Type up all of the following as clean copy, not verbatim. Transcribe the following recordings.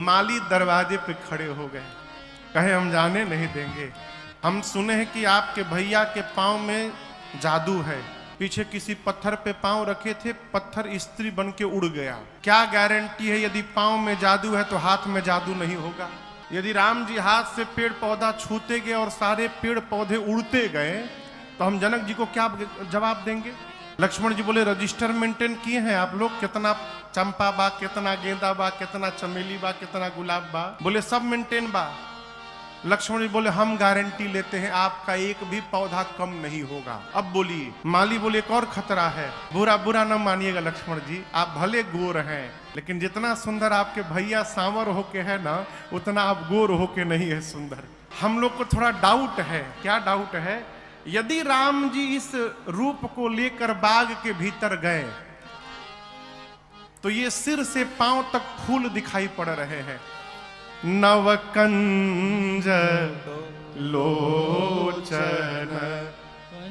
माली दरवाजे पे खड़े हो गए, कहे हम जाने नहीं देंगे। हम सुने हैं कि आपके भैया के पांव में जादू है। पीछे किसी पत्थर पे पांव रखे थे, पत्थर स्त्री बन के उड़ गया। क्या गारंटी है यदि पांव में जादू है तो हाथ में जादू नहीं होगा? यदि राम जी हाथ से पेड़ पौधा छूते गए और सारे पेड़ पौधे उड़ते गए तो हम जनक जी को क्या जवाब देंगे? लक्ष्मण जी बोले रजिस्टर मेंटेन किए हैं आप लोग? कितना चंपा बा, कितना गेंदा बा, कितना चमेली बा, कितना गुलाब बा? बोले सब मेंटेन बा। लक्ष्मण जी बोले हम गारंटी लेते हैं आपका एक भी पौधा कम नहीं होगा। अब बोलिए। माली बोले एक और खतरा है। बुरा बुरा न मानिएगा लक्ष्मण जी, आप भले गोर हैं लेकिन जितना सुंदर आपके भैया सांवर होके है ना, उतना आप गोर होके नहीं है सुंदर। हम लोग को थोड़ा डाउट है। क्या डाउट है? यदि राम जी इस रूप को लेकर बाग के भीतर गए तो ये सिर से पांव तक फूल दिखाई पड़ रहे हैं। नवकंज लोचन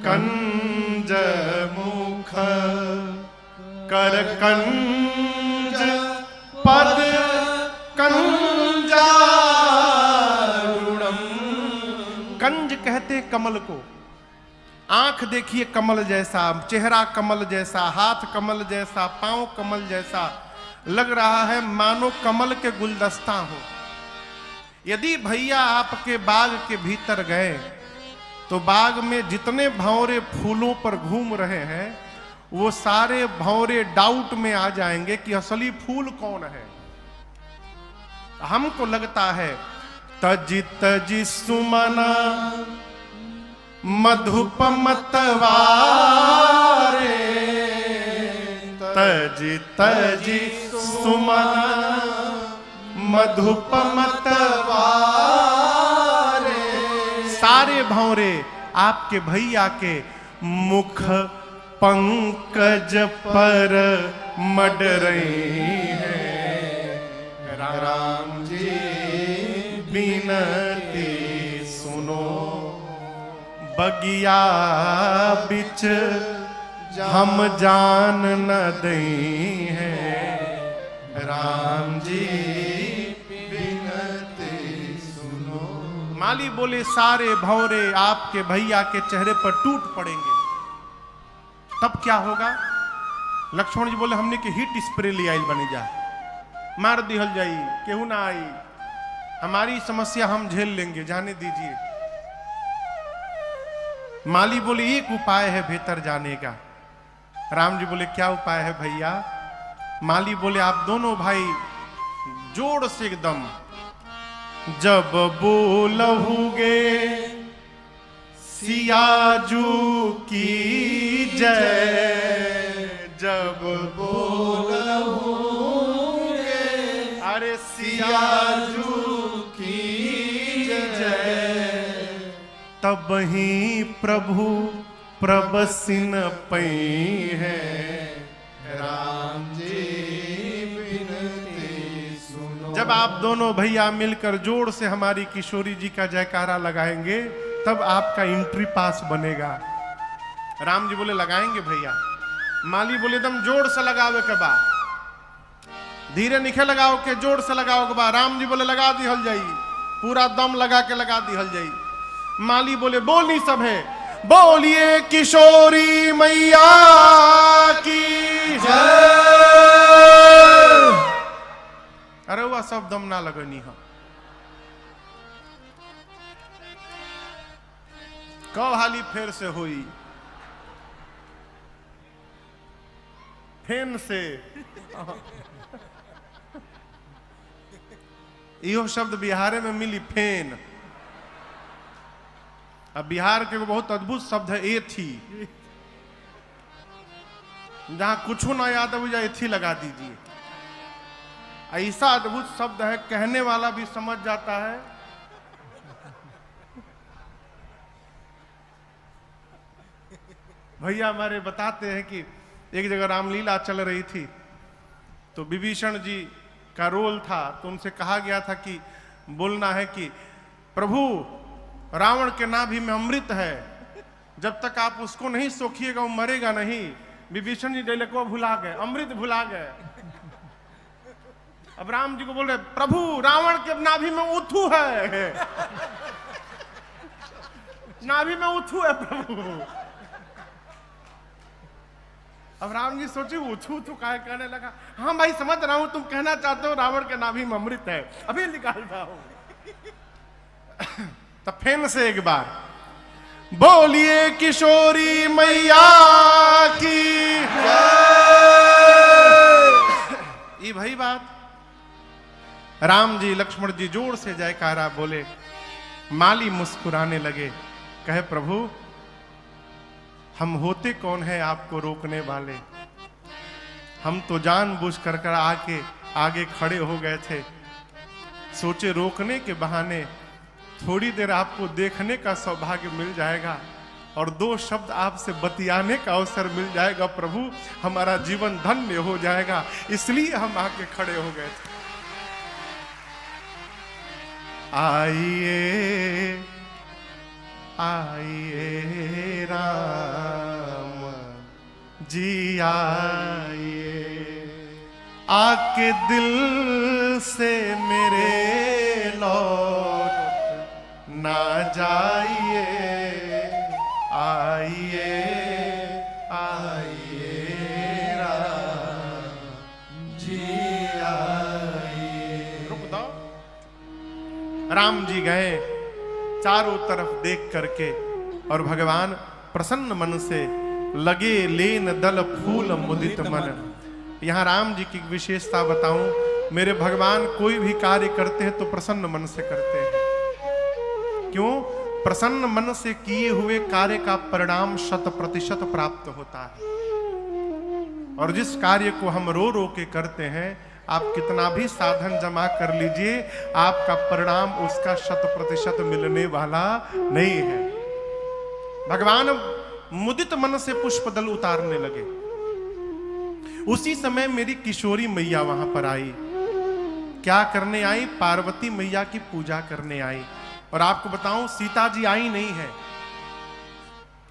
कंज मुख कर कंज पद कंजारुणम। कंज कहते कमल को। आंख देखिए कमल जैसा, चेहरा कमल जैसा, हाथ कमल जैसा, पांव कमल जैसा, लग रहा है मानो कमल के गुलदस्ता हो। यदि भैया आपके बाग के भीतर गए तो बाग में जितने भंवरे फूलों पर घूम रहे हैं वो सारे भंवरे डाउट में आ जाएंगे कि असली फूल कौन है। हमको लगता है तजी तजी सुमना मधुपमतवारे, तजी तजी सुमना मधुपमतवारे। सारे भंवरे आपके भैया के मुख पंकज पर मड रही हैं। राम जी बिनती सुनो, बगिया बिच हम जान न दई हैं। राम जी बिनती सुनो। माली बोले सारे भंवरे आपके भैया के चेहरे पर टूट पड़ेंगे। तब क्या होगा? लक्ष्मण जी बोले हमने के हिट स्प्रे ले आइल बने जा, मार दिहल जाई, केहू ना आई, हमारी समस्या हम झेल लेंगे, जाने दीजिए। माली बोले एक उपाय है भीतर जाने का। राम जी बोले क्या उपाय है भैया? माली बोले आप दोनों भाई जोड़ से एकदम जब बोलहुगे सियाजू की जय, जब बोलहुगे अरे सियाजू की जय, तब ही प्रभु प्रबसिन पई है। राम जी बिनती सुनो। जब आप दोनों भैया मिलकर जोर से हमारी किशोरी जी का जयकारा लगाएंगे तब आपका एंट्री पास बनेगा। राम जी बोले लगाएंगे भैया। माली बोले एकदम जोर से लगावे के बा, धीरे निखे लगाओ के जोर से लगाओ के बा। राम जी बोले लगा दी हल जाई, पूरा दम लगा के लगा दी हल जाई। माली बोले बोल नहीं सब है, बोलिए किशोरी मैया की जय। अरे वह सब दम ना लगनी है। कब हाली फेर से हुई, फेन से यो शब्द बिहारे में मिली, फेन। अब बिहार के बहुत अद्भुत शब्द है ए थी। जहां कुछ ना याद है मुझे एथी लगा दीजिए। ऐसा अद्भुत शब्द है कहने वाला भी समझ जाता है। भैया हमारे बताते हैं कि एक जगह रामलीला चल रही थी तो विभीषण जी का रोल था, तो उनसे कहा गया था कि बोलना है कि प्रभु रावण के नाभि में अमृत है, जब तक आप उसको नहीं सोखिएगा वो मरेगा नहीं। विभीषण जी डायलॉग भुला गए, अमृत भुला गए। अब राम जी को बोल रहे, प्रभु रावण के नाभि में उथू है, नाभि में उथू है प्रभु। अब राम जी सोचे उथू उथू काहे कहने लगा। हाँ भाई समझ रहा हूं तुम कहना चाहते हो रावण के नाभि में अमृत है, अभी निकालता हूं। तो फिर से एक बार बोलिए किशोरी मैया की ये भाई बात। राम जी लक्ष्मण जी जोर से जयकारा बोले। माली मुस्कुराने लगे, कहे प्रभु हम होते कौन है आपको रोकने वाले, हम तो जानबूझ कर आगे खड़े हो गए थे, सोचे रोकने के बहाने थोड़ी देर आपको देखने का सौभाग्य मिल जाएगा और दो शब्द आपसे बतियाने का अवसर मिल जाएगा प्रभु, हमारा जीवन धन्य हो जाएगा, इसलिए हम आके खड़े हो गए थे। आइए आइए राम जी आइए, आके दिल से मेरे लौट ना जाइए, आइए आइए राम जी आइए। रुक दो। राम जी गए चारों तरफ देख करके और भगवान प्रसन्न मन से लगे लेन दल फूल मुदित मन। यहां राम जी की विशेषता बताऊं, मेरे भगवान कोई भी कार्य करते हैं तो प्रसन्न मन से करते हैं। क्यों? प्रसन्न मन से किए हुए कार्य का परिणाम 100% प्राप्त होता है। और जिस कार्य को हम रो रो के करते हैं, आप कितना भी साधन जमा कर लीजिए, आपका परिणाम उसका 100% मिलने वाला नहीं है। भगवान मुदित मन से पुष्पदल उतारने लगे। उसी समय मेरी किशोरी मैया वहां पर आई। क्या करने आई? पार्वती मैया की पूजा करने आई। और आपको बताऊं, सीता जी आई नहीं है,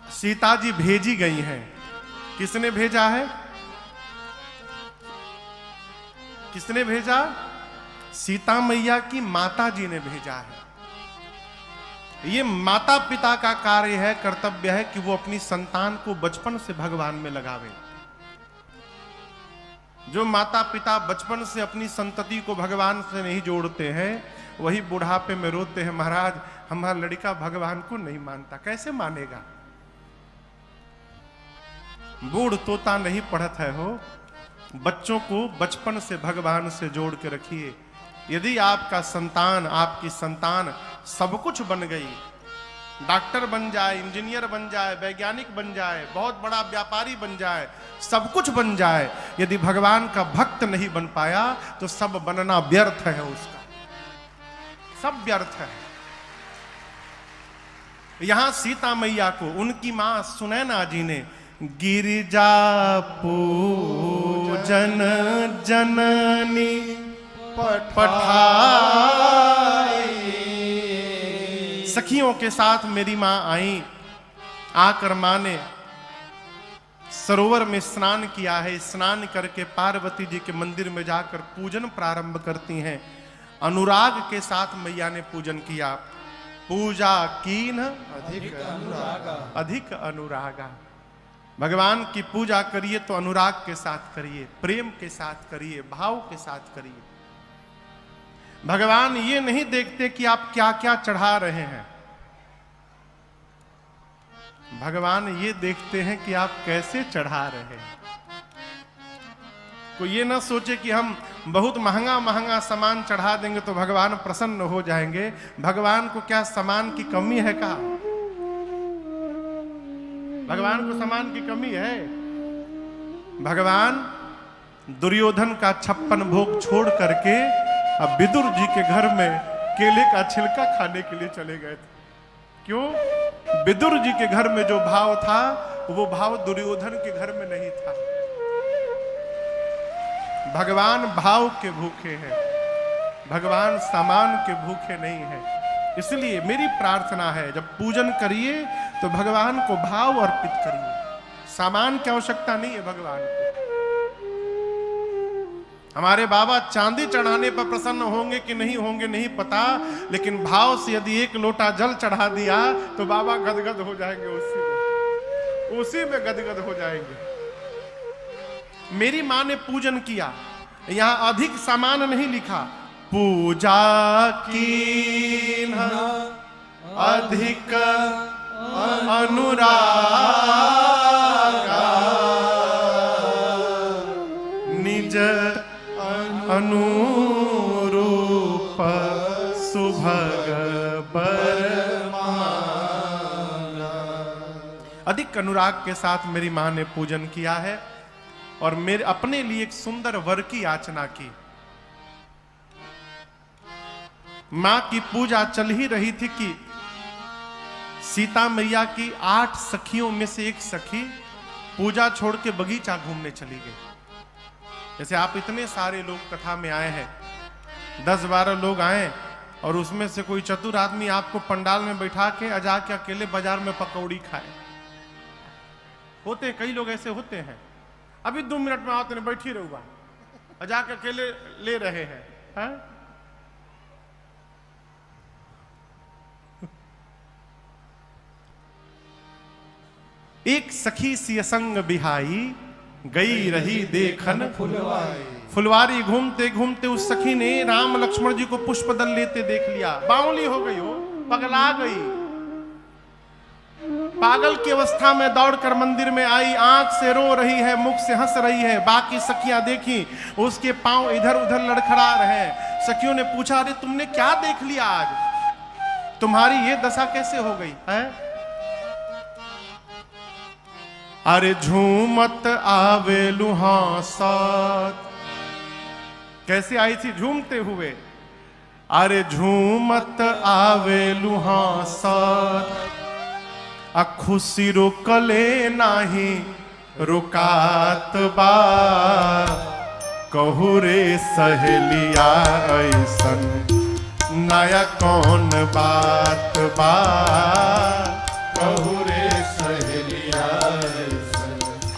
सीता जी भेजी गई हैं। किसने भेजा है? किसने भेजा? सीता मैया की माता जी ने भेजा है। ये माता पिता का कार्य है, कर्तव्य है कि वो अपनी संतान को बचपन से भगवान में लगावे। जो माता पिता बचपन से अपनी संतति को भगवान से नहीं जोड़ते हैं, वही बुढ़ापे में रोते हैं, महाराज हमारा लड़का भगवान को नहीं मानता। कैसे मानेगा? बूढ़ तोता नहीं पढ़त है हो। बच्चों को बचपन से भगवान से जोड़ के रखिए। यदि आपका संतान, आपकी संतान सब कुछ बन गई, डॉक्टर बन जाए, इंजीनियर बन जाए, वैज्ञानिक बन जाए, बहुत बड़ा व्यापारी बन जाए, सब कुछ बन जाए, यदि भगवान का भक्त नहीं बन पाया तो सब बनना व्यर्थ है, उसका सब व्यर्थ है। यहां सीता मैया को उनकी मां सुनैना जी ने गिरिजा पूजन जननी पठाई। सखियों के साथ मेरी मां आई। आकर मां ने सरोवर में स्नान किया है। स्नान करके पार्वती जी के मंदिर में जाकर पूजन प्रारंभ करती हैं। अनुराग के साथ मैया ने पूजन किया। पूजा कीन अधिक अनुरागा। भगवान की पूजा करिए तो अनुराग के साथ करिए, प्रेम के साथ करिए, भाव के साथ करिए। भगवान ये नहीं देखते कि आप क्या क्या चढ़ा रहे हैं, भगवान ये देखते हैं कि आप कैसे चढ़ा रहे हैं। कोई ये ना सोचे कि हम बहुत महंगा महंगा सामान चढ़ा देंगे तो भगवान प्रसन्न हो जाएंगे। भगवान को क्या सामान की कमी है? का भगवान को सामान की कमी है? भगवान दुर्योधन का 56 भोग छोड़ करके अब विदुर जी के घर में केले का छिलका खाने के लिए चले गए थे। क्यों? विदुर जी के घर में जो भाव था वो भाव दुर्योधन के घर में नहीं था। भगवान भाव के भूखे हैं, भगवान सामान के भूखे नहीं है। इसलिए मेरी प्रार्थना है, जब पूजन करिए तो भगवान को भाव अर्पित करिए। सामान की आवश्यकता नहीं है भगवान को। हमारे बाबा चांदी चढ़ाने पर प्रसन्न होंगे कि नहीं होंगे नहीं पता, लेकिन भाव से यदि एक लोटा जल चढ़ा दिया तो बाबा गदगद हो जाएंगे, उसी में गदगद हो जाएंगे। मेरी मां ने पूजन किया, यहां अधिक सामान नहीं लिखा, पूजा की अधिक अनुरागा निज अनुरूप सुभग बरमाना। अधिक अनुराग के साथ मेरी मां ने पूजन किया है और मेरे अपने लिए एक सुंदर वर की याचना की। मां की पूजा चल ही रही थी कि सीता मैया की 8 सखियों में से एक सखी पूजा छोड़ के बगीचा घूमने चली गई। जैसे आप इतने सारे लोग कथा में आए हैं, 10-12 लोग आए और उसमें से कोई चतुर आदमी आपको पंडाल में बैठा के अजा के अकेले बाजार में पकौड़ी खाए। होते हैं, कई लोग ऐसे होते हैं, अभी 2 मिनट में आओ तो बैठी रहूंगा, अजा के अकेले ले रहे हैं, है? एक सखी सी संग बिहाई, गई रही देखन फुलवारी। फुलवारी घूमते घूमते उस सखी ने राम लक्ष्मण जी को पुष्पदल लेते देख लिया। बावली हो गई, हो पगला गई, पागल की अवस्था में दौड़कर मंदिर में आई, आंख से रो रही है, मुख से हंस रही है। बाकी सखियां देखी, उसके पांव इधर उधर लड़खड़ा रहे। सखियों ने पूछा, अरे तुमने क्या देख लिया आज, तुम्हारी ये दशा कैसे हो गई है? अरे झूमत आवे लुहासत, कैसे आई थी? झूमते हुए। अरे झूमत आवे लुहासत, आ खुशी रोकले नाही रुकात बा, कहू रे सहेलिया ऐसन नया कौन बात बा, कहू रे सहेलिया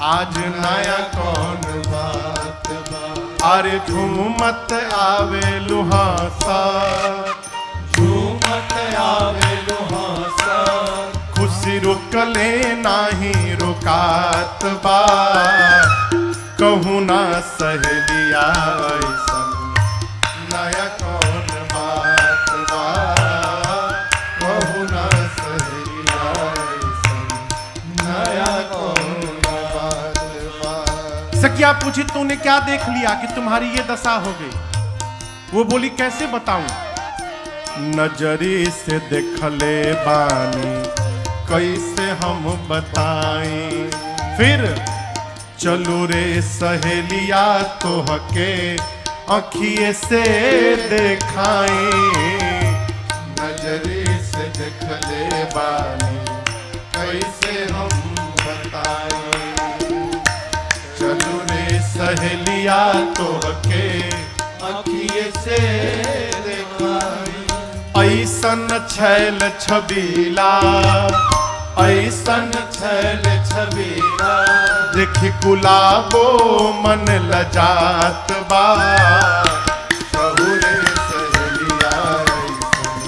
आज नया कौन बात बा। अरे झूमत आवे लुहासा, झूमत आवे लुहासा, खुशी रुकले नाही रुकात बा, कहूँ ना सहेलिया ऐसन नया कौन बात बा, कहूँ ना सहेलिया ऐसन नया कौन बात बा। सखिया पूछी, तूने क्या देख लिया कि तुम्हारी ये दशा हो गई? वो बोली, कैसे बताऊं? नजरी से देखले बानी, कैसे हम बताएं? फिर चलो रे सहेलिया तोहके अखिए से देखाएं, नजरी से देखले बानी कैसे हम बताएं? चलो रे सहेलिया तोहके अखिए से देखाएं। ऐसन छैल छबीला, ऐसन छैल छबीला, देखी गुलाबो मन लजात बा, कहू रे सहेलिया ऐसन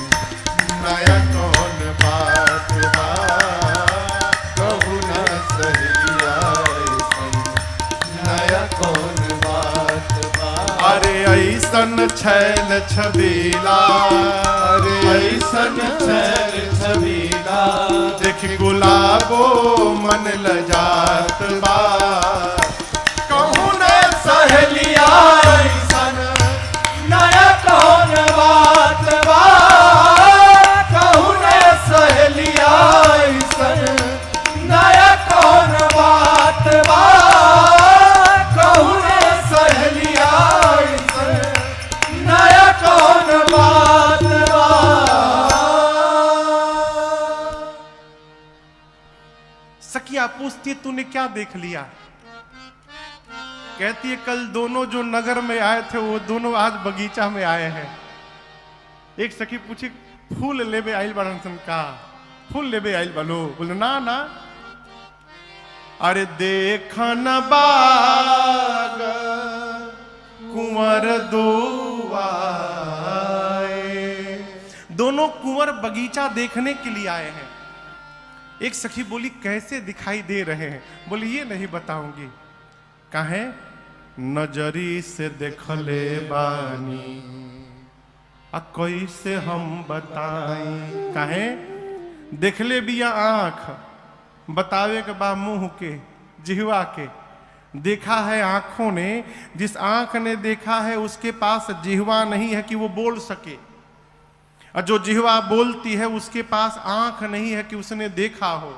नया कौन बात बा, कहू ना सहेलिया ऐसन नया कौन बात बा। अरे ऐसन छैल छबीला, अरे ऐसन छैल छबीला, देख गुलाबो मन लजात बा, कहूँ न सहेलिया ऐसन नया कौन बात बा, कहूँ न सहेलिया ऐसन नया कौन बात बा, कहूँ न सहेलिया ऐसन नया कौन बात बा। सखिया पूछती, तूने क्या देख लिया? कहती है, कल दोनों जो नगर में आए थे वो दोनों आज बगीचा में आए हैं। एक सखी पूछी, फूल लेबे आइल बाड़न सन का? फूल लेबे आइल बालो? बोले ना ना। अरे देखन बाग कुंवर दो आए। दोनों कुंवर बगीचा देखने के लिए आए हैं। एक सखी बोली कैसे दिखाई दे रहे हैं? बोली ये नहीं बताऊंगी। कहे नजरी से देखले बानी आ कैसे हम बताएं। कहे देखले बिया आंख, बतावे के बा मुंह के, जिहवा के। देखा है आंखों ने, जिस आंख ने देखा है उसके पास जिहवा नहीं है कि वो बोल सके, और जो जिहवा बोलती है उसके पास आंख नहीं है कि उसने देखा हो।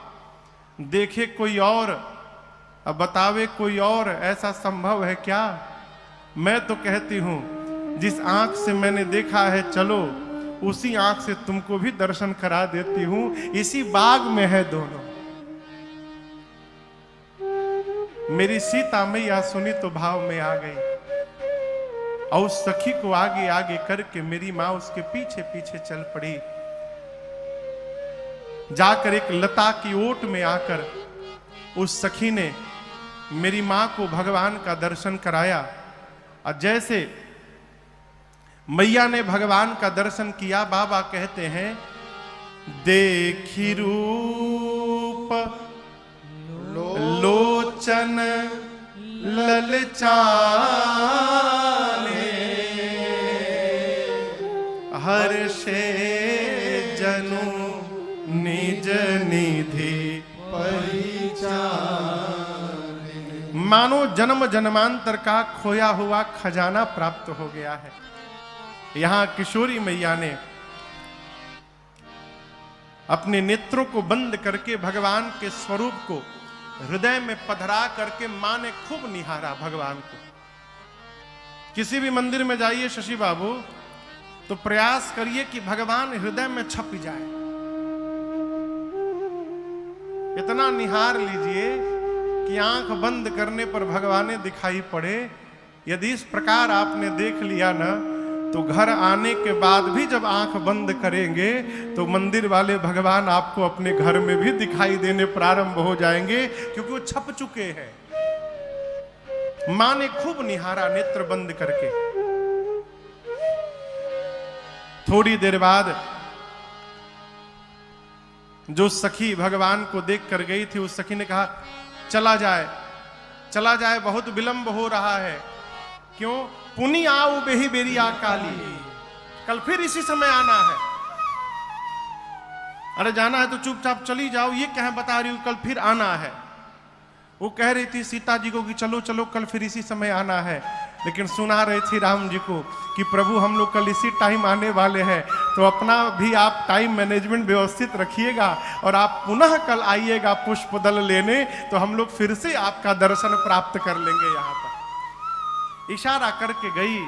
देखे कोई और अब बतावे कोई और, ऐसा संभव है क्या? मैं तो कहती हूं जिस आंख से मैंने देखा है चलो उसी आंख से तुमको भी दर्शन करा देती हूं। इसी बाग में है दोनों। मेरी सीता मैया सुनी तो भाव में आ गई और उस सखी को आगे आगे करके मेरी मां उसके पीछे पीछे चल पड़ी। जाकर एक लता की ओट में आकर उस सखी ने मेरी मां को भगवान का दर्शन कराया। और जैसे मैया ने भगवान का दर्शन किया, बाबा कहते हैं देखी रूप लोचन ललचाने हर्षे जनु निज निधि पहचाने। मानो जन्म जन्मांतर का खोया हुआ खजाना प्राप्त हो गया है। यहां किशोरी मैया ने अपने नेत्रों को बंद करके भगवान के स्वरूप को हृदय में पधरा करके मां ने खूब निहारा भगवान को। किसी भी मंदिर में जाइए शशि बाबू तो प्रयास करिए कि भगवान हृदय में छप जाए। इतना निहार लीजिए कि आंख बंद करने पर भगवान दिखाई पड़े। यदि इस प्रकार आपने देख लिया ना तो घर आने के बाद भी जब आंख बंद करेंगे तो मंदिर वाले भगवान आपको अपने घर में भी दिखाई देने प्रारंभ हो जाएंगे, क्योंकि वो छप चुके हैं। मां ने खूब निहारा नेत्र बंद करके। थोड़ी देर बाद जो सखी भगवान को देख कर गई थी उस सखी ने कहा चला जाए, चला जाए, बहुत विलंब हो रहा है। क्यों? पुनी आओ बेही बेरी आ काली, कल फिर इसी समय आना है। अरे जाना है तो चुपचाप चली जाओ, ये कह बता रही हूं कल फिर आना है। वो कह रही थी सीता जी को कि चलो चलो कल फिर इसी समय आना है, लेकिन सुना रहे थे राम जी को कि प्रभु हम लोग कल इसी टाइम आने वाले हैं, तो अपना भी आप टाइम मैनेजमेंट व्यवस्थित रखिएगा और आप पुनः कल आइएगा पुष्प दल लेने, तो हम लोग फिर से आपका दर्शन प्राप्त कर लेंगे। यहां पर इशारा करके गई।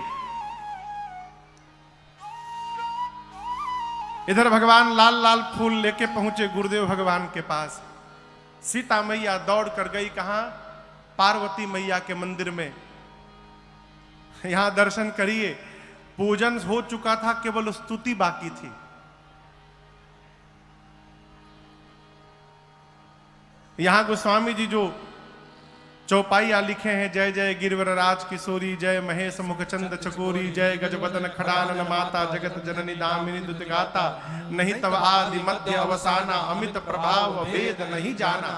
इधर भगवान लाल लाल फूल लेके पहुंचे गुरुदेव भगवान के पास। सीता मैया दौड़ कर गई कहां? पार्वती मैया के मंदिर में। यहां दर्शन करिए, पूजन हो चुका था, केवल स्तुति बाकी थी। यहां गोस्वामी जी जो चौपाइया लिखे हैं, जय जय गिरवरराज किशोरी, जय महेश मुखचंद चकोरी, जय गजबदन खड़ानन माता, जगत जननी दामिनी दुत गाता, नहीं तब आदि मध्य अवसाना, अमित प्रभाव वेद नहीं जाना,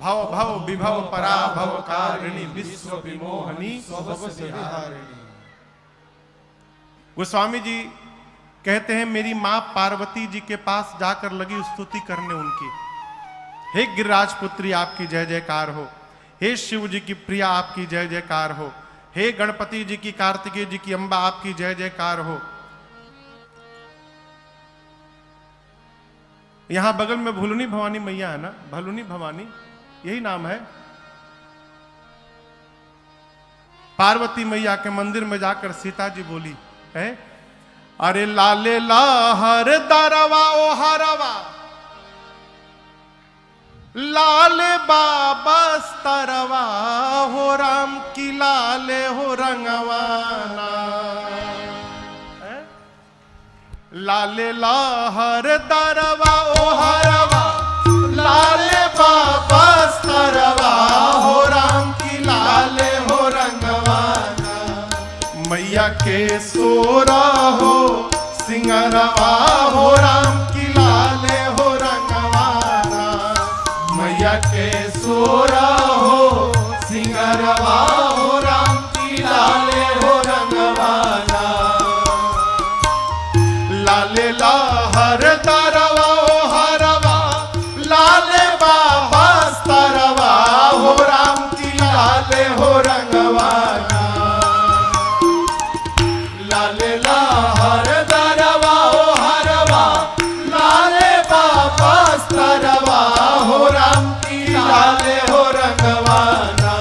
भव भव विभव परा भव कारिणी, विश्व विमोहनी स्वभव सिहारिणी। गोस्वामी जी कहते हैं मेरी मां पार्वती जी के पास जाकर लगी स्तुति करने उनकी। हे गिरिराज पुत्री आपकी जय जयकार हो, हे शिव जी की प्रिया आपकी जय जयकार हो, हे गणपति जी की, कार्तिकेय जी की अंबा आपकी जय जयकार हो। यहां बगल में भुलुनी भवानी मैया है ना, भलुनी भवानी यही नाम है। पार्वती मैया के मंदिर में जाकर सीता जी बोली है, अरे लाले लाहर दारवा ओ हरवा, लाले बाबा स्तरवा हो राम की लाले हो रंगवाना, लाले लाहर दारवा ओ हरवा, लाले बाबा स्तरवा हो राम की लाले हो रंगवाना, सोरा हो सिंगरवा हो राम की लाले हो रंगवाना। मैया के सोरा हो सिंगरवा हो राम की लाले हो रंगवाना। लाले हर तरवा हो हरवा लाले बाबा तरवा हो राम की लाले हो रंगवाना। लाले हर तरवा हो हरवा लाले बाबा तरवा हो राम की लाले हो रंगवाना।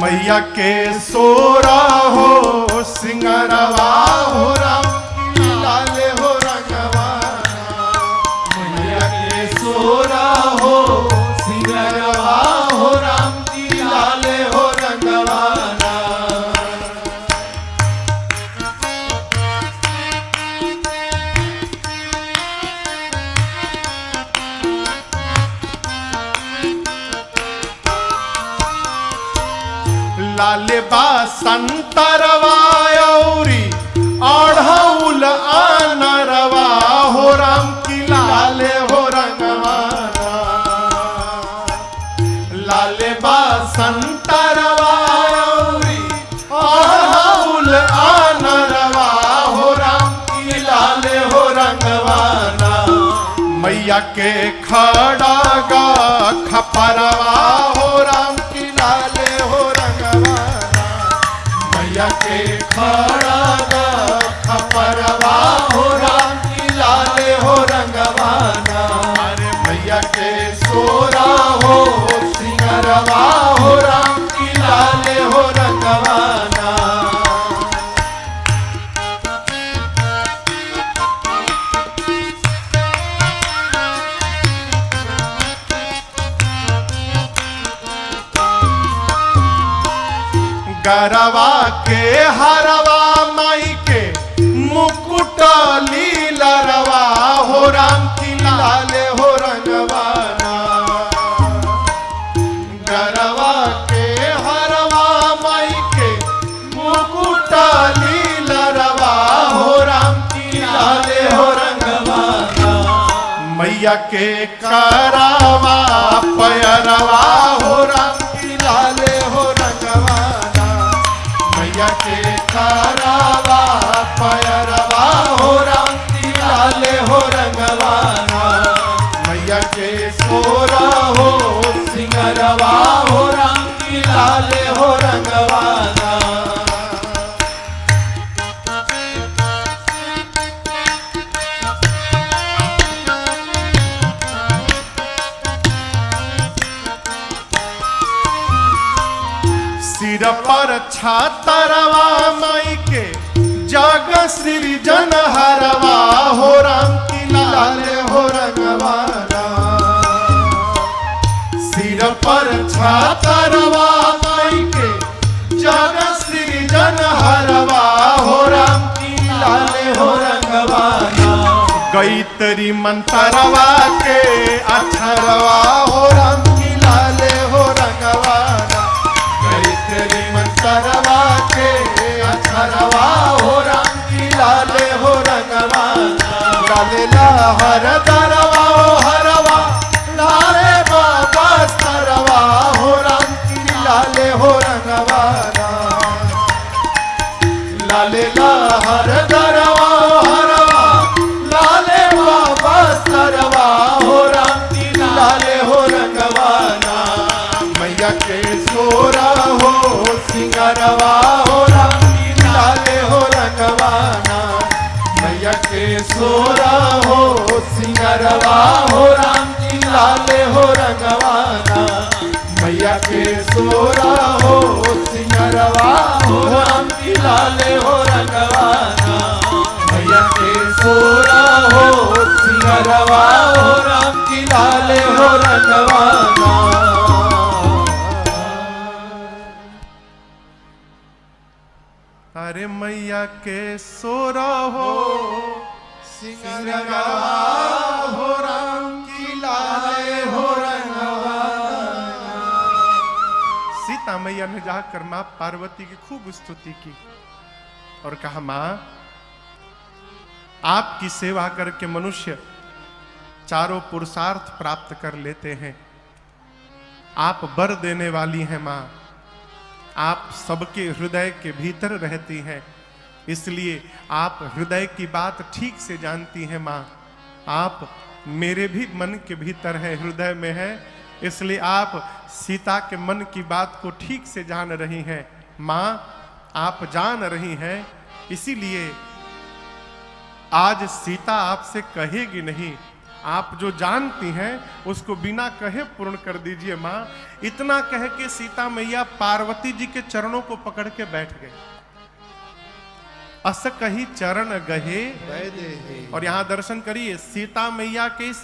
मैया के सोरा हो सिंगरवा हो राम की लाले हो रंगवाना। मैया के सोरा हो सिंगरवा हो राम की लाले हो रंगवाना। लाले बा संतरवा औरी अढ़ौल आनरवा हो राम की लाले हो रंगवाना। लाले बा संतरवा औरी अढ़ौल आनरवा हो राम की लाले हो रंगवाना। मैया के खड़ा गा खपरवा हो राम की लाले हो रंगवाना। मैया के खड़ा गा खपरवा हो राम की लाले हो रंगवाना। अरे मैया के सोरा हो सिंगरवा हो राम की लाले हो रंगवाना। गरवा के हरवा माई के मुकुट लीलरवा हो राम की लाले हो रंगवाना। गरवा के हरवा माई के मुकुट लीलरवा हो राम की लाले हो रंगवाना। मैया के करावा पैरवा हो राम की लाले हो रंगवाना। मैया के करावा पैरवा हो राम की लाले हो रंगवाना। मैया के सोरा हो सिंगरवा हो राम की लाले हो रंगवाना। सिर पर छातरवा माई के जग सृजन हरवा हो राम की लाले हो रंगवाना। सिर पर छातरवा माई के जग सृजन हरवा हो राम की लाले हो रंगवाना। गैतरी मंतरवा के अक्षरवा हो राम की लाले हो रंगवाना। गैतरी मंतरवा के अक्षरवा हो राम की लाले हो रंगवाना। लाले हर तरवा हो हरवा लाले बाबा तरवा हो राम की लाले हो रंगवाना। लाले हर तरवा हो हरवा लाले बाबा तरवा हो राम की लाले हो रंगवाना। मैया के सोरा हो सिंगरवा हो राम की लाले हो रंगवाना। मैया के सोरा हो सिंगरवा हो राम की लाले हो रंगवाना। मैया के सोरा हो सिंगरवा हो राम की लाले हो रंगवाना। मैया के सोरा हो सिंगरवा हो राम की लाले हो रंगवाना। अरे मैया के सोरा हो सिंगरवा हो राम की लाले हो रंगवाना। सीता मैया ने जाकर मां पार्वती की खूब स्तुति की। और कहा, मां, आपकी सेवा करके मनुष्य चारों पुरुषार्थ प्राप्त कर लेते हैं। आप वर देने वाली हैं मां, आप सबके हृदय के भीतर रहती हैं, इसलिए आप हृदय की बात ठीक से जानती हैं मां। आप मेरे भी मन के भीतर है, हृदय में है, इसलिए आप सीता के मन की बात को ठीक से जान रही हैं मां। आप जान रही हैं, इसीलिए आज सीता आपसे कहेगी नहीं, आप जो जानती हैं उसको बिना कहे पूर्ण कर दीजिए मां। इतना कह के सीता मैया पार्वती जी के चरणों को पकड़ के बैठ गए। अस कही चरण गहे, और यहां दर्शन करिए, सीता मैया के इस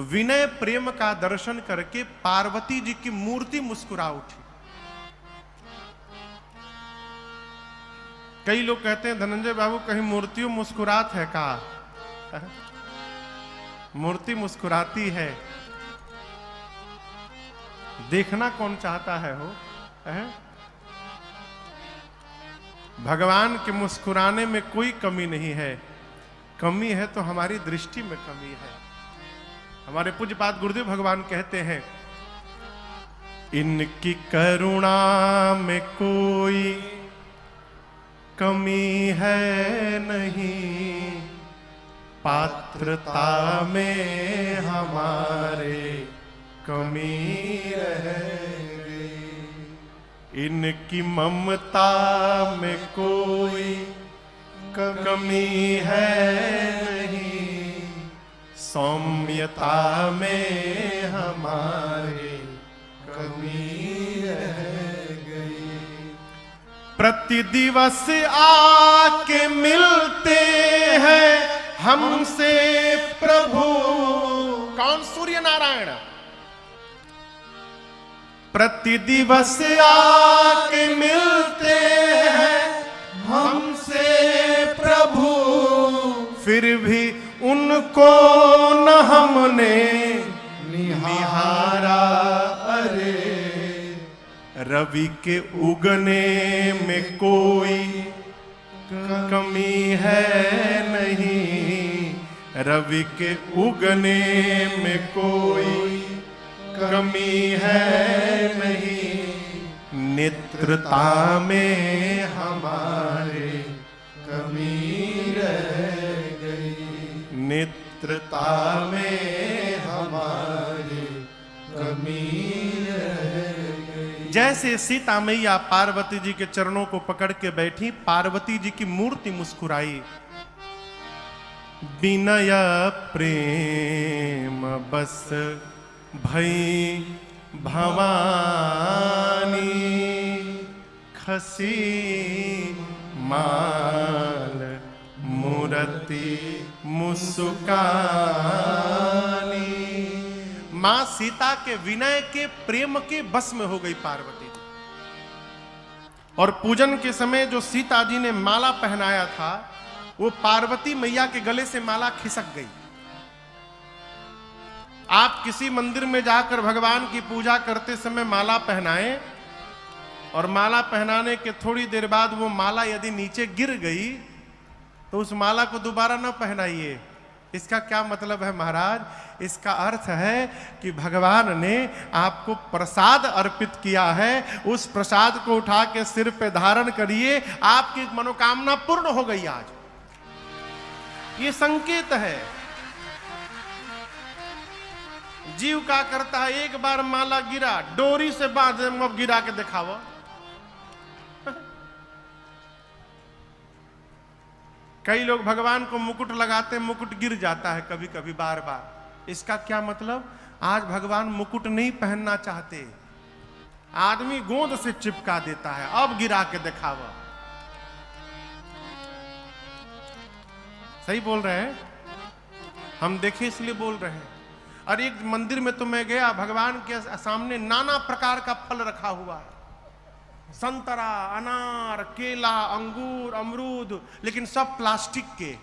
विनय प्रेम का दर्शन करके पार्वती जी की मूर्ति मुस्कुरा उठी। कई लोग कहते हैं, धनंजय बाबू कहीं मूर्तियों मुस्कुरात है का? मूर्ति मुस्कुराती है, देखना कौन चाहता है हो? भगवान के मुस्कुराने में कोई कमी नहीं है, कमी है तो हमारी दृष्टि में कमी है। हमारे पूज्यपाद गुरुदेव भगवान कहते हैं, इनकी करुणा में कोई कमी है नहीं, पात्रता में हमारे कमी रह गई। इनकी ममता में कोई कमी है नहीं, सौम्यता में हमारे कमी रह गई। प्रति दिवस आके मिलते हैं हमसे प्रभु, कौन? सूर्य नारायण। प्रति दिवस आके मिलते हैं हमसे प्रभु, फिर भी उनको न हमने निहारा। अरे रवि के उगने में कोई कमी है नहीं, रवि के उगने में कोई कमी है नहीं, नेत्रता में हमारे कमी रह गई। नेत्रता में हमारे कमी रह गई। जैसे सीता मैया पार्वती जी के चरणों को पकड़ के बैठी, पार्वती जी की मूर्ति मुस्कुराई। विनय प्रेम बस भई भवानी, खसी माल मूर्ति मुस्कानी। मां सीता के विनय के प्रेम के बस में हो गई पार्वती जी। और पूजन के समय जो सीता जी ने माला पहनाया था, वो पार्वती मैया के गले से माला खिसक गई। आप किसी मंदिर में जाकर भगवान की पूजा करते समय माला पहनाएं, और माला पहनाने के थोड़ी देर बाद वो माला यदि नीचे गिर गई तो उस माला को दोबारा न पहनाइए। इसका क्या मतलब है महाराज? इसका अर्थ है कि भगवान ने आपको प्रसाद अर्पित किया है, उस प्रसाद को उठा के सिर पे धारण करिए, आपकी मनोकामना पूर्ण हो गई। आज ये संकेत है। जीव का करता है, एक बार माला गिरा, डोरी से बांध अब गिरा के दिखावा। कई लोग भगवान को मुकुट लगाते, मुकुट गिर जाता है कभी कभी बार बार। इसका क्या मतलब? आज भगवान मुकुट नहीं पहनना चाहते, आदमी गोंद से चिपका देता है, अब गिरा के दिखावा। सही बोल रहे हैं हम, देखे इसलिए बोल रहे हैं। और एक मंदिर में तो मैं गया, भगवान के सामने नाना प्रकार का फल रखा हुआ है, संतरा, अनार, केला, अंगूर, अमरूद, लेकिन सब प्लास्टिक के।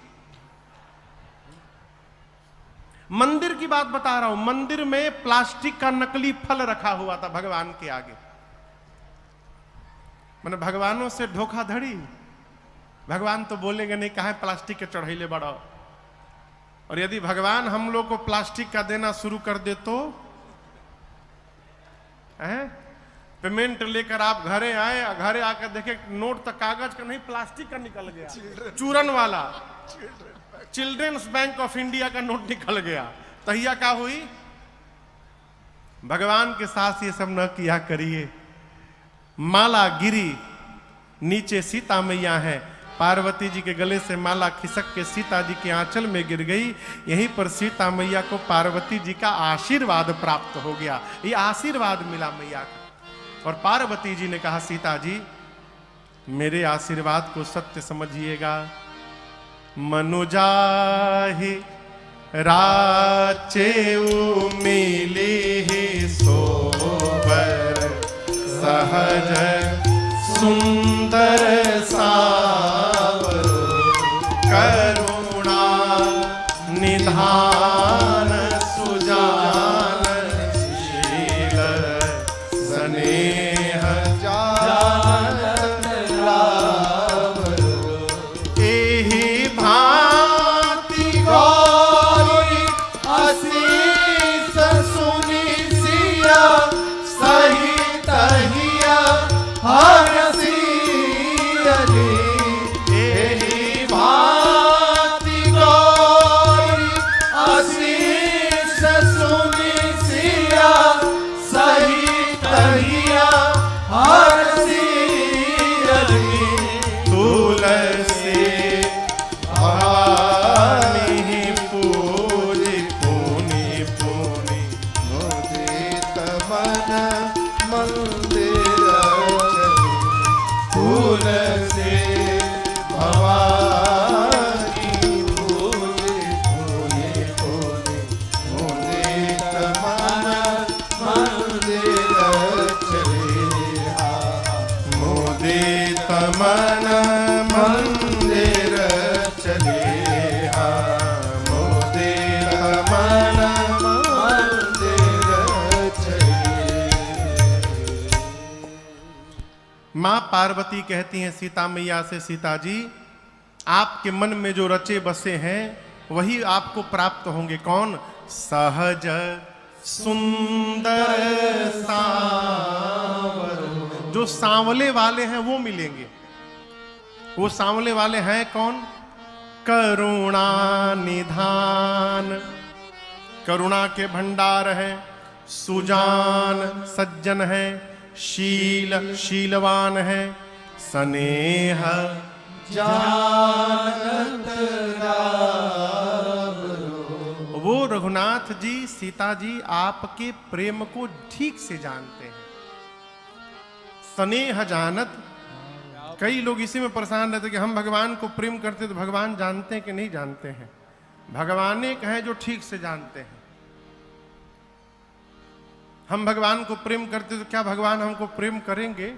मंदिर की बात बता रहा हूं, मंदिर में प्लास्टिक का नकली फल रखा हुआ था भगवान के आगे। मैंने भगवानों से धोखाधड़ी, भगवान तो बोलेंगे नहीं, कहाँ प्लास्टिक के चढ़ैले बड़ा। और यदि भगवान हम लोग को प्लास्टिक का देना शुरू कर दे तो पेमेंट लेकर आप घरे आए, घरे आकर देखे नोट तो कागज का नहीं प्लास्टिक का निकल गया, चूरन वाला चिल्ड्रंस बैंक ऑफ इंडिया का नोट निकल गया, तहिया क्या हुई? भगवान के साथ ये सब न किया करिए। माला गिरी, नीचे सीता मैया है, पार्वती जी के गले से माला खिसक के सीता जी के आंचल में गिर गई। यहीं पर सीता मैया को पार्वती जी का आशीर्वाद प्राप्त हो गया, ये आशीर्वाद मिला मैया का। और पार्वती जी ने कहा, सीता जी मेरे आशीर्वाद को सत्य समझिएगा। मनुजाहि राचेउ मिली सोबर, सहज सुंदर सावर, करुणा निधान सुजान शील, स्नेह जानत रावर, एहि भांति गौरी असीस सुनि सिया, सहित हिया हरसी अरे, एहि भांति गौरी असीस सुनि सिया, सहित हिया हरसी अरे, तुलसी भवानी पूज पुनि पुनि, मुदित मन मंदिर चले, तुलसी भवानी पूज पुनि पुनि, मुदित मन मंदिर चले, मुदित मन मंदिर चले, मुदित मन मंदिर चले। मां पार्वती कहती हैं सीता मैया से, सीता जी आपके मन में जो रचे बसे हैं वही आपको प्राप्त होंगे। कौन? सहज सुंदर सांवर, जो सांवले वाले हैं वो मिलेंगे। वो सांवले वाले हैं कौन? करुणा निधान, करुणा के भंडार है, सुजान सज्जन है, शील शीलवान है, स्नेह जानत रावरो। वो रघुनाथ जी सीता जी आपके प्रेम को ठीक से जानते हैं। स्नेह जानत, कई लोग इसी में परेशान रहते कि हम भगवान को प्रेम करते तो भगवान जानते हैं कि नहीं जानते हैं। भगवान एक है जो ठीक से जानते हैं। हम भगवान को प्रेम करते तो क्या भगवान हमको प्रेम करेंगे?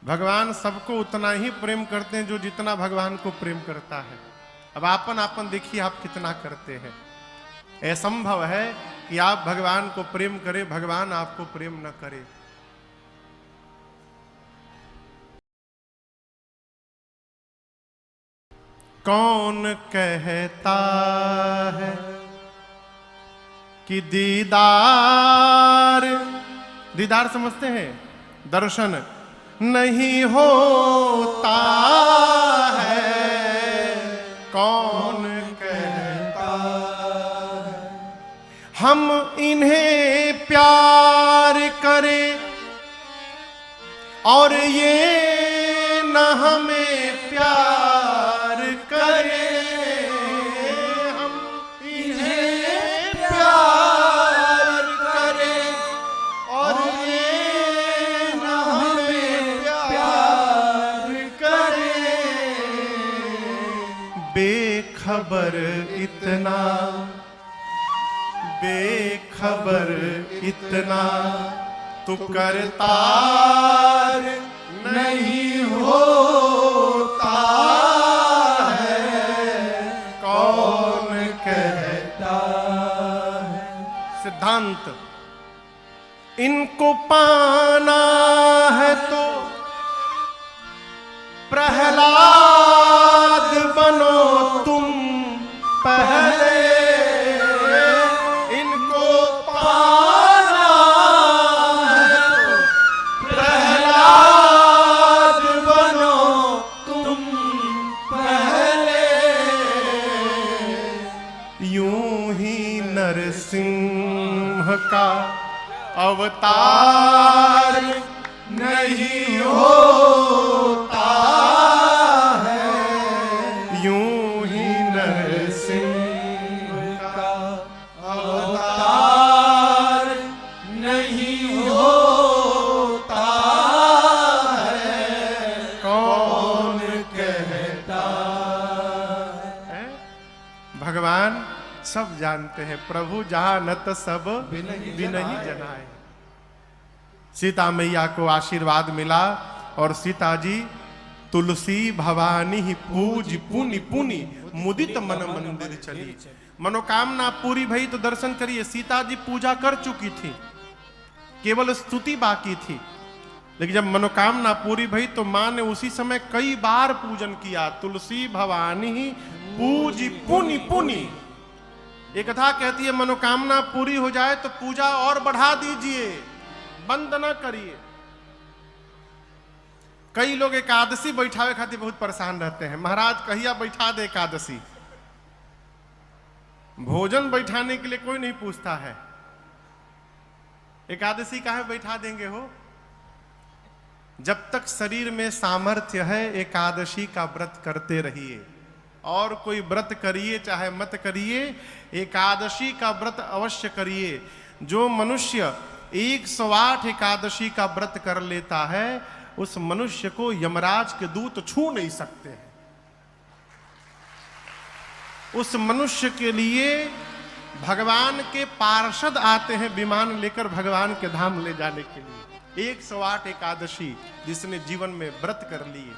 भगवान सबको उतना ही प्रेम करते हैं जो जितना भगवान को प्रेम करता है। अब आपन आपन देखिए आप कितना करते हैं। असंभव है कि आप भगवान को प्रेम करें, भगवान आपको प्रेम न करे। कौन कहता है कि दीदार, दीदार समझते हैं, दर्शन नहीं होता है। कौन कहता है हम इन्हें प्यार करें और ये न हमें प्यार करें। हम इन्हें प्यार करें और ये न हमें प्यार करें। बेखबर इतना, बेखबर इतना तू करतार नहीं होता है। कौन कहता है? सिद्धांत, इनको पाना है तो का अवतार नहीं होता है, यूं ही नरसिंह का अवतार नहीं होता है, कौन कहता है। भगवान सब जानते हैं, प्रभु जानत सब बिनहि जनाए। सीता मैया को आशीर्वाद मिला और सीता जी तुलसी भवानी ही पूज पुनि पुनि मुदित मन मंदिर चली। मनोकामना पूरी भई तो दर्शन करिए, सीता जी पूजा कर चुकी थी, केवल स्तुति बाकी थी। लेकिन जब मनोकामना पूरी भई तो मां ने उसी समय कई बार पूजन किया। तुलसी भवानी ही पूज पुनि पुनि। एक कथा कहती है मनोकामना पूरी हो जाए तो पूजा और बढ़ा दीजिए, बंद न करिए। कई लोग एकादशी बैठावे खातिर बहुत परेशान रहते हैं, महाराज कहिया बैठा दे एकादशी। भोजन बैठाने के लिए कोई नहीं पूछता है, एकादशी काहे बैठा देंगे हो। जब तक शरीर में सामर्थ्य है एकादशी का व्रत करते रहिए, और कोई व्रत करिए चाहे मत करिए, एकादशी का व्रत अवश्य करिए। जो मनुष्य 108 एकादशी का व्रत कर लेता है उस मनुष्य को यमराज के दूत छू नहीं सकते हैं। उस मनुष्य के लिए भगवान के पार्षद आते हैं विमान लेकर भगवान के धाम ले जाने के लिए। 108 एकादशी जिसने जीवन में व्रत कर लिए,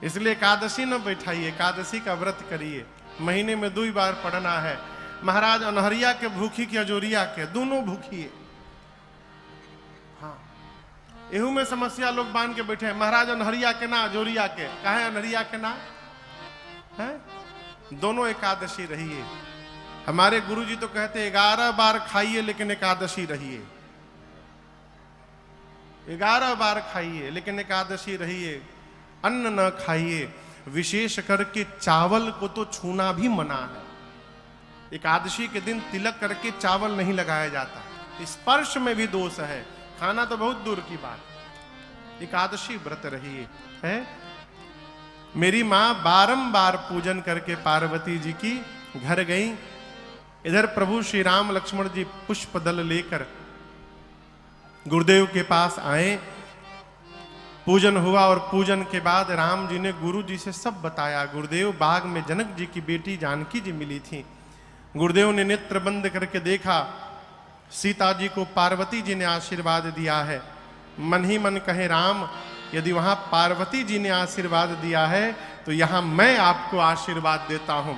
इसलिए एकादशी न बैठाइए, एकादशी का व्रत करिए। महीने में 2 बार पढ़ना है। महाराज अनहरिया के भूखी की अजोरिया के दोनों भूखिए। हाँ, एहू में समस्या लोग बांध के बैठे हैं, महाराज अनहरिया के ना अजोरिया के। काहे अनहरिया के ना है? दोनों एकादशी रहिए। हमारे गुरुजी तो कहते 11 बार खाइए लेकिन एकादशी रहिए। 11 बार खाइए लेकिन एकादशी रहिए। अन्न न खाइए, विशेष करके चावल को तो छूना भी मना है। एकादशी के दिन तिलक करके चावल नहीं लगाया जाता, स्पर्श में भी दोष है, खाना तो बहुत दूर की बात। एकादशी व्रत रहिए है। मेरी मां बारंबार पूजन करके पार्वती जी की घर गई। इधर प्रभु श्री राम लक्ष्मण जी पुष्प दल लेकर गुरुदेव के पास आए। पूजन हुआ और पूजन के बाद राम जी ने गुरु जी से सब बताया। गुरुदेव, बाग में जनक जी की बेटी जानकी जी मिली थी। गुरुदेव ने नेत्र बंद करके देखा, सीता जी को पार्वती जी ने आशीर्वाद दिया है। मन ही मन कहे राम, यदि वहां पार्वती जी ने आशीर्वाद दिया है तो यहां मैं आपको आशीर्वाद देता हूं।